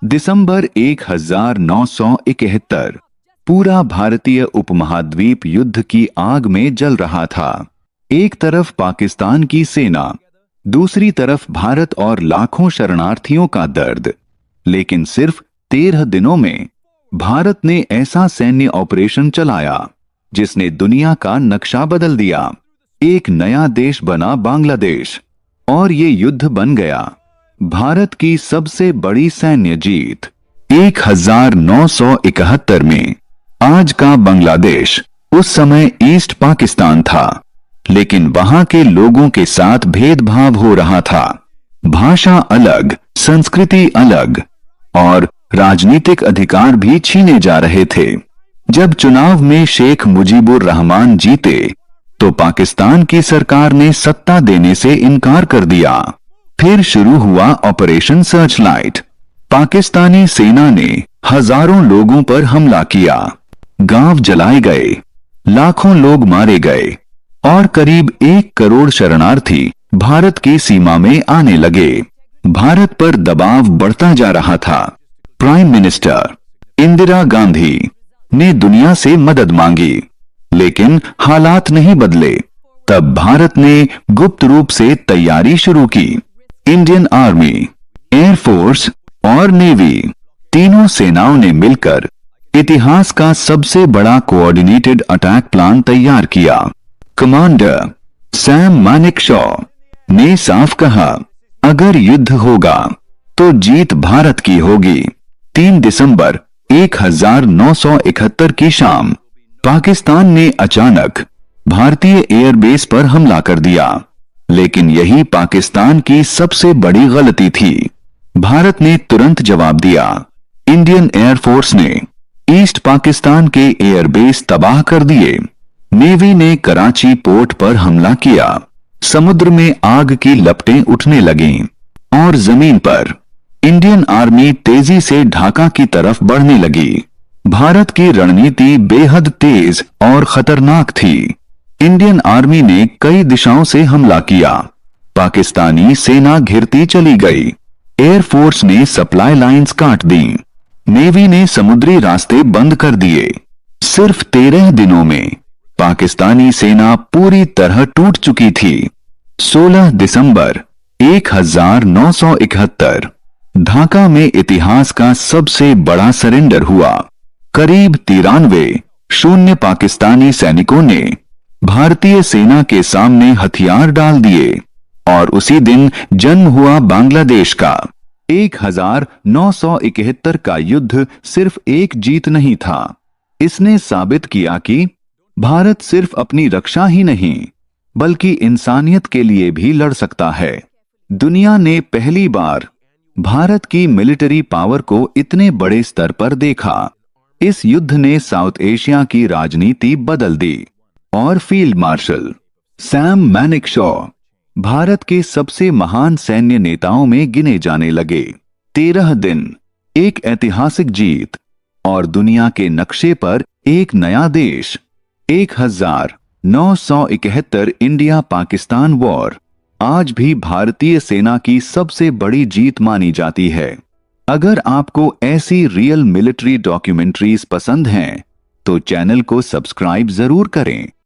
दिसंबर 1971। पूरा भारतीय उपमहाद्वीप युद्ध की आग में जल रहा था। एक तरफ पाकिस्तान की सेना, दूसरी तरफ भारत और लाखों शरणार्थियों का दर्द। लेकिन सिर्फ 13 दिनों में भारत ने ऐसा सैन्य ऑपरेशन चलाया जिसने दुनिया का नक्शा बदल दिया। एक नया देश बना बांग्लादेश, और ये युद्ध बन गया भारत की सबसे बड़ी सैन्य जीत। 1971 में आज का बांग्लादेश उस समय ईस्ट पाकिस्तान था, लेकिन वहां के लोगों के साथ भेदभाव हो रहा था। भाषा अलग, संस्कृति अलग, और राजनीतिक अधिकार भी छीने जा रहे थे। जब चुनाव में शेख मुजीबुर रहमान जीते तो पाकिस्तान की सरकार ने सत्ता देने से इनकार कर दिया। फिर शुरू हुआ ऑपरेशन सर्चलाइट। पाकिस्तानी सेना ने हजारों लोगों पर हमला किया, गांव जलाए गए, लाखों लोग मारे गए, और करीब 1 करोड़ शरणार्थी भारत की सीमा में आने लगे। भारत पर दबाव बढ़ता जा रहा था। प्राइम मिनिस्टर इंदिरा गांधी ने दुनिया से मदद मांगी, लेकिन हालात नहीं बदले। तब भारत ने गुप्त रूप से तैयारी शुरू की। इंडियन आर्मी, एयरफोर्स और नेवी, तीनों सेनाओं ने मिलकर इतिहास का सबसे बड़ा कोऑर्डिनेटेड अटैक प्लान तैयार किया। कमांडर सैम मानेकशॉ ने साफ कहा, अगर युद्ध होगा तो जीत भारत की होगी। 3 दिसंबर 1971 की शाम पाकिस्तान ने अचानक भारतीय एयरबेस पर हमला कर दिया, लेकिन यही पाकिस्तान की सबसे बड़ी गलती थी। भारत ने तुरंत जवाब दिया। इंडियन एयरफोर्स ने ईस्ट पाकिस्तान के एयरबेस तबाह कर दिए। नेवी ने कराची पोर्ट पर हमला किया। समुद्र में आग की लपटें उठने लगीं, और जमीन पर इंडियन आर्मी तेजी से ढाका की तरफ बढ़ने लगी। भारत की रणनीति बेहद तेज और खतरनाक थी। इंडियन आर्मी ने कई दिशाओं से हमला किया। पाकिस्तानी सेना घिरती चली गई। एयरफोर्स ने सप्लाई लाइंस काट दी। नेवी ने समुद्री रास्ते बंद कर दिए। सिर्फ 13 दिनों में पाकिस्तानी सेना पूरी तरह टूट चुकी थी। 16 दिसंबर 1971 ढाका में इतिहास का सबसे बड़ा सरेंडर हुआ। करीब 93 शून्य पाकिस्तानी सैनिकों ने भारतीय सेना के सामने हथियार डाल दिए, और उसी दिन जन्म हुआ बांग्लादेश का। 1971 का युद्ध सिर्फ एक जीत नहीं था, इसने साबित किया कि भारत सिर्फ अपनी रक्षा ही नहीं बल्कि इंसानियत के लिए भी लड़ सकता है। दुनिया ने पहली बार भारत की मिलिट्री पावर को इतने बड़े स्तर पर देखा। इस युद्ध ने साउथ एशिया की राजनीति बदल दी, और field marshal Sam Manekshaw Bharat के सबसे महान सैन्य नेताओं में गिने जाने लगे। 13 दिन, एक ऐतिहासिक जीत, और दुनिया के नक्शे पर एक नया देश। 1971 इंडिया पाकिस्तान वॉर आज भी भारतीय सेना की सबसे बड़ी जीत मानी जाती है। अगर आपको ऐसी रियल मिलिट्री डॉक्यूमेंट्रीज पसंद हैं तो चैनल को सब्सक्राइब जरूर करें।